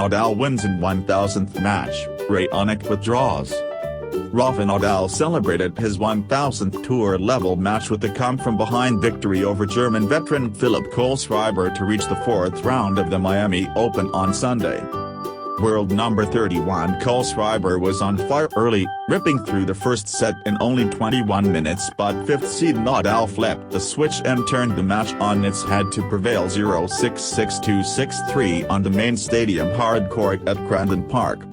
Nadal wins in 1000th match, Raonic withdraws. Rafa Nadal celebrated his 1000th tour-level match with a come-from-behind victory over German veteran Philipp Kohlschreiber to reach the fourth round of the Miami Open on Sunday. World number 31 Kohlschreiber was on fire early, ripping through the first set in only 21 minutes, but fifth-seed Nadal flipped the switch and turned the match on its head to prevail 0-6, 6-2, 6-3 on the main stadium hard court at Crandon Park.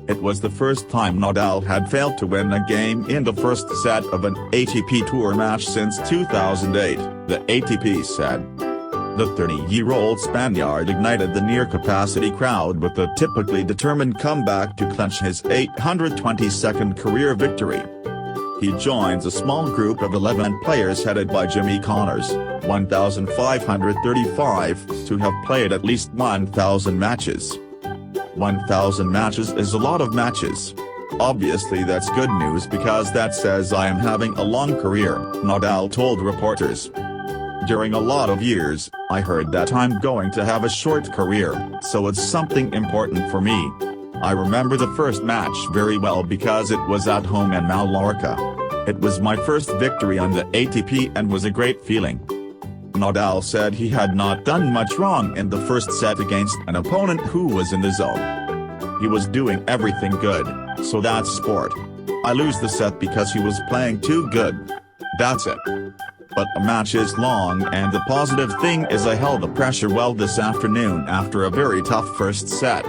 It was the first time Nadal had failed to win a game in the first set of an ATP Tour match since 2008, the ATP said. The 30-year-old Spaniard ignited the near-capacity crowd with a typically determined comeback to clinch his 822nd career victory. He joins a small group of 11 players headed by Jimmy Connors, 1,535, to have played at least 1,000 matches. 1,000 matches is a lot of matches. Obviously that's good news because that says I am having a long career, Nadal told reporters. During a lot of years, I heard that I'm going to have a short career, so it's something important for me. I remember the first match very well because it was at home in Mallorca. It was my first victory on the ATP and was a great feeling. Nadal said he had not done much wrong in the first set against an opponent who was in the zone. He was doing everything good, so that's sport. I lose the set because he was playing too good. That's it. But a match is long, and the positive thing is I held the pressure well this afternoon after a very tough first set.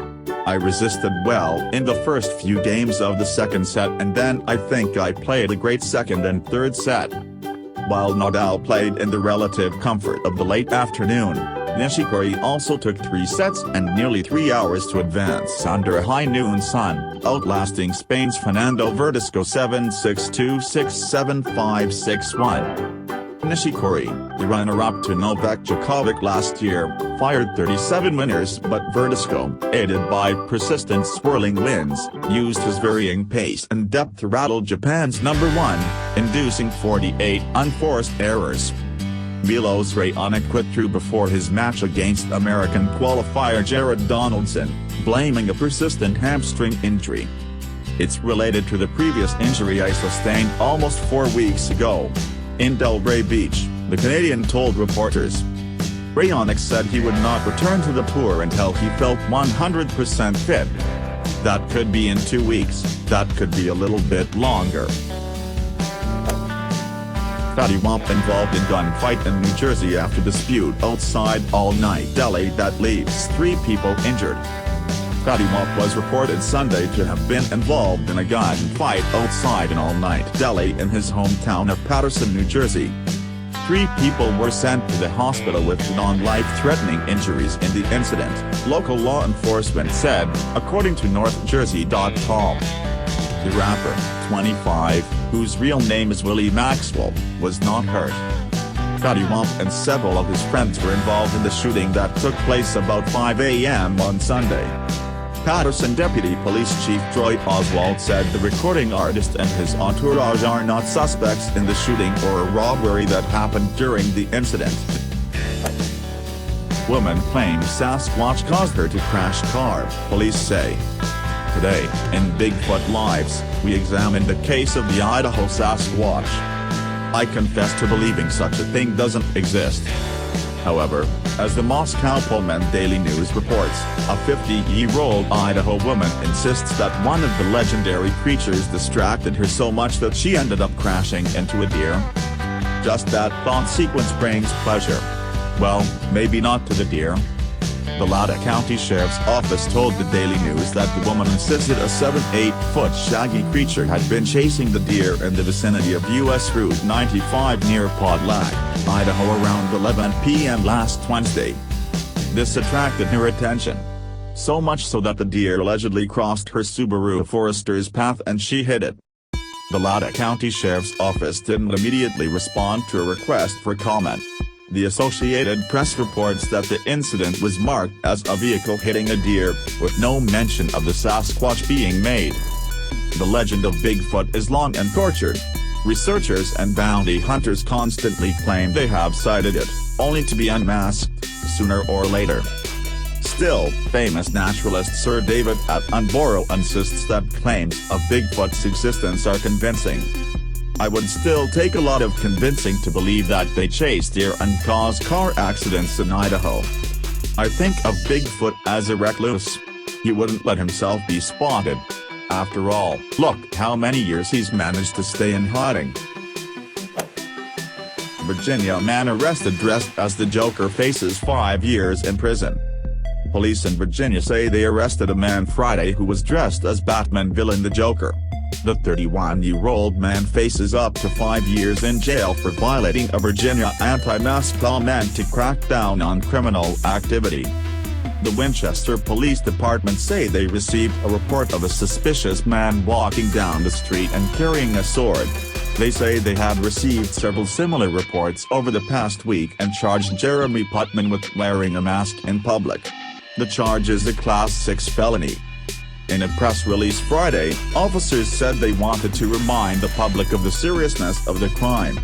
I resisted well in the first few games of the second set, and then I think I played a great second and third set. While Nadal played in the relative comfort of the late afternoon, Nishikori also took 3 sets and nearly 3 hours to advance under a high noon sun, outlasting Spain's Fernando Verdasco 7-6-2, 6-7, 5-6-1. Nishikori, the runner-up to Novak Djokovic last year, fired 37 winners, but Verdasco, aided by persistent swirling winds, used his varying pace and depth to rattle Japan's number 1, inducing 48 unforced errors. Milos Raonic withdrew before his match against American qualifier Jared Donaldson, blaming a persistent hamstring injury. It's related to the previous injury I sustained almost 4 weeks ago. In Delray Beach, the Canadian told reporters. Raonic said he would not return to the tour until he felt 100% fit. That could be in 2 weeks, that could be a little bit longer. Fetty Wap involved in gunfight in New Jersey after dispute outside all-night deli that leaves 3 people injured. Fetty Wap was reported Sunday to have been involved in a gunfight outside an all-night deli in his hometown of Paterson, New Jersey. 3 people were sent to the hospital with non-life-threatening injuries in the incident, local law enforcement said, according to NorthJersey.com. The rapper, 25, whose real name is Willie Maxwell, was not hurt. Fetty Wap and several of his friends were involved in the shooting that took place about 5 a.m. on Sunday. Paterson Deputy Police Chief Troy Oswald said the recording artist and his entourage are not suspects in the shooting or a robbery that happened during the incident. Woman claims Sasquatch caused her to crash car, police say. Today, in Bigfoot Lives, we examine the case of the Idaho Sasquatch. I confess to believing such a thing doesn't exist. However, as the Moscow Pullman Daily News reports, a 50-year-old Idaho woman insists that one of the legendary creatures distracted her so much that she ended up crashing into a deer. Just that thought sequence brings pleasure. Well, maybe not to the deer. The Latah County Sheriff's Office told the Daily News that the woman insisted a 7-8-foot shaggy creature had been chasing the deer in the vicinity of U.S. Route 95 near Podlack, Idaho around 11 p.m. last Wednesday. This attracted her attention. So much so that the deer allegedly crossed her Subaru Forester's path and she hit it. The Latah County Sheriff's Office didn't immediately respond to a request for comment. The Associated Press reports that the incident was marked as a vehicle hitting a deer, with no mention of the Sasquatch being made. The legend of Bigfoot is long and tortured. Researchers and bounty hunters constantly claim they have sighted it, only to be unmasked, sooner or later. Still, famous naturalist Sir David Attenborough insists that claims of Bigfoot's existence are convincing. I would still take a lot of convincing to believe that they chase deer and cause car accidents in Idaho. I think of Bigfoot as a recluse. He wouldn't let himself be spotted. After all, look how many years he's managed to stay in hiding. Virginia man arrested dressed as the Joker faces 5 years in prison. Police in Virginia say they arrested a man Friday who was dressed as Batman villain the Joker. The 31-year-old man faces up to 5 years in jail for violating a Virginia anti-mask law meant to crack down on criminal activity. The Winchester Police Department say they received a report of a suspicious man walking down the street and carrying a sword. They say they had received several similar reports over the past week and charged Jeremy Putman with wearing a mask in public. The charge is a Class 6 felony. In a press release Friday, officers said they wanted to remind the public of the seriousness of the crime.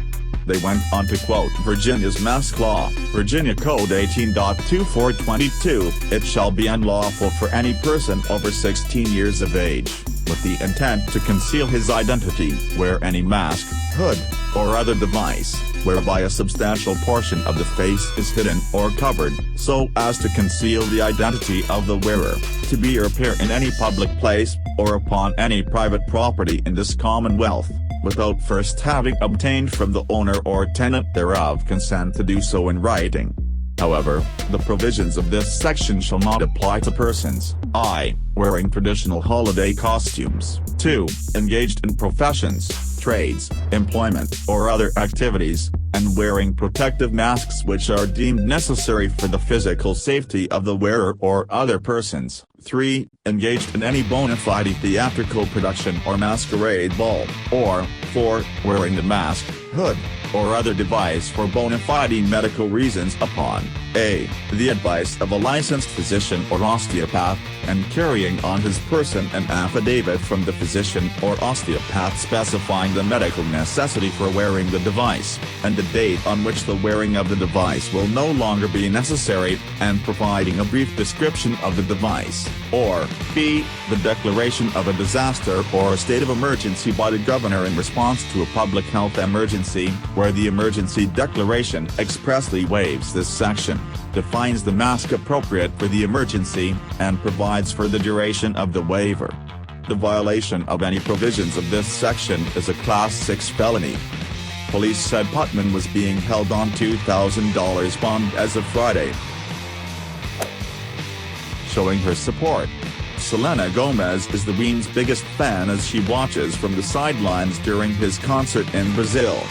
They went on to quote Virginia's mask law, Virginia Code 18.2422, "It shall be unlawful for any person over 16 years of age, with the intent to conceal his identity, wear any mask, hood, or other device, whereby a substantial portion of the face is hidden or covered, so as to conceal the identity of the wearer, to be or appear in any public place, or upon any private property in this Commonwealth, without first having obtained from the owner or tenant thereof consent to do so in writing." However, the provisions of this section shall not apply to persons, I, wearing traditional holiday costumes, 2, engaged in professions, trades, employment, or other activities, and wearing protective masks which are deemed necessary for the physical safety of the wearer or other persons, 3, engaged in any bona fide theatrical production or masquerade ball, or 4, wearing the mask, hood, or other device for bona fide medical reasons upon a. the advice of a licensed physician or osteopath, and carrying on his person an affidavit from the physician or osteopath specifying the medical necessity for wearing the device, and the date on which the wearing of the device will no longer be necessary, and providing a brief description of the device, or b. the declaration of a disaster or a state of emergency by the governor in response to a public health emergency, where the emergency declaration expressly waives this section, defines the mask appropriate for the emergency, and provides for the duration of the waiver. The violation of any provisions of this section is a Class 6 felony. Police said Putman was being held on $2,000 bond as of Friday. Showing her support. Selena Gomez is the Weeknd's biggest fan as she watches from the sidelines during his concert in Brazil.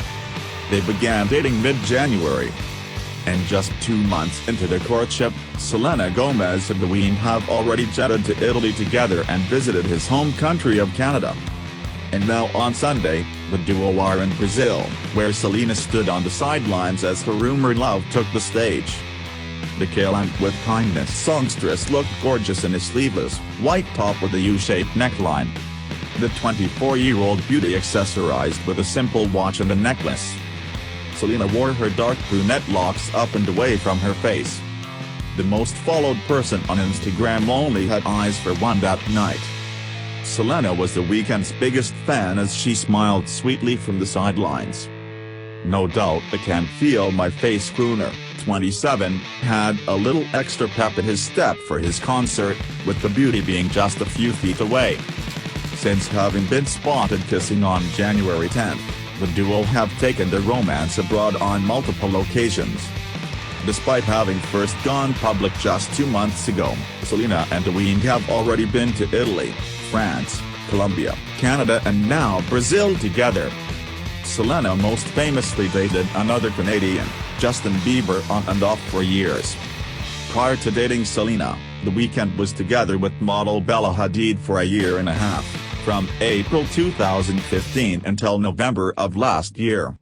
They began dating mid-January. And just 2 months into their courtship, Selena Gomez and the Weeknd have already jetted to Italy together and visited his home country of Canada. And now on Sunday, the duo are in Brazil, where Selena stood on the sidelines as her rumored love took the stage. The Calm with Kindness songstress looked gorgeous in a sleeveless, white top with a U-shaped neckline. The 24-year-old beauty accessorized with a simple watch and a necklace. Selena wore her dark brunette locks up and away from her face. The most followed person on Instagram only had eyes for one that night. Selena was the Weeknd's biggest fan as she smiled sweetly from the sidelines. No doubt the "Can't Feel My Face" crooner, 27, had a little extra pep in his step for his concert, with the beauty being just a few feet away. Since having been spotted kissing on January 10th, the duo have taken their romance abroad on multiple occasions. Despite having first gone public just 2 months ago, Selena and the Weeknd have already been to Italy, France, Colombia, Canada and now Brazil together. Selena most famously dated another Canadian, Justin Bieber, on and off for years. Prior to dating Selena, the Weeknd was together with model Bella Hadid for a year and a half, from April 2015 until November of last year.